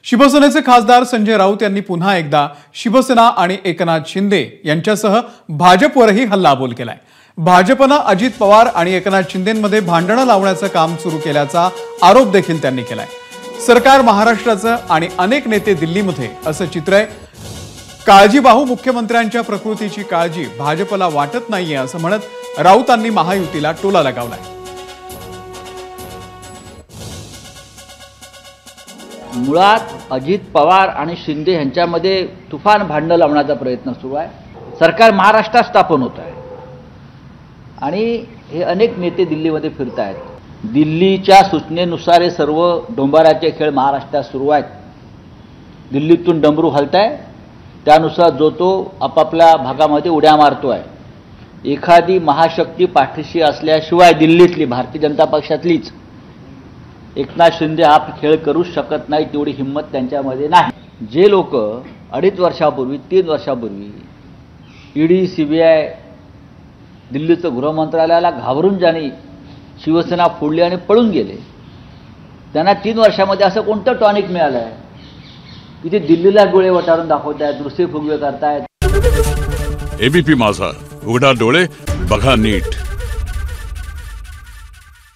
शिवसेनेचे खासदार संजय राऊत यांनी पुन्हा एकदा शिवसेना आणि एकनाथ शिंदे यांच्यासह भाजपवरही हल्लाबोल केलाय। भाजपनं अजित पवार आणि एकनाथ शिंदेंमध्ये भांडणं लावण्याचं काम सुरू केल्याचा आरोप देखील त्यांनी केलाय। सरकार महाराष्ट्राचं आणि अनेक नेते दिल्लीमध्ये असं चित्र आहे। काळजीबाहू मुख्यमंत्र्यांच्या प्रकृतीची काळजी भाजपला वाटत नाहीये असं म्हणत राऊतांनी महायुतीला टोला लगावलाय। मुळात अजित पवार आणि शिंदे यांच्यामध्ये तुफान भांडण लावण्याचा प्रयत्न सुरू आहे। सरकार महाराष्ट्रात स्थापन होत आहे आणि हे अनेक नेते दिल्लीमध्ये फिरत आहेत। दिल्लीच्या सूचनेनुसार हे सर्व डोंबाराचे खेळ महाराष्ट्रात सुरू आहेत। दिल्लीतून डमरू हलताय, त्यानुसार जो तो आपापल्या भागामध्ये उड्या मारतो आहे। एखादी महाशक्ती पाठीशी असल्याशिवाय दिल्लीतली भारतीय जनता पक्षातलीच एकनाथ शिंदे हा खेळ करू शकत नाही, तेवढी हिंमत त्यांच्यामध्ये नाही। जे लोक 2.5 वर्षापूर्वी 3 वर्षापूर्वी ईडी सीबीआय दिल्लीचं गृहमंत्रालयाला घाबरून ज्यांनी शिवसेना फोडली आणि पळून गेले, त्यांना 3 वर्षामध्ये असं कोणतं टॉनिक मिळालं आहे की ते दिल्लीला डोळे वटारून दाखवतायत, दुसरे फुगवे करतायत। एबीपी माझा, उघडा डोळे बघा नीट।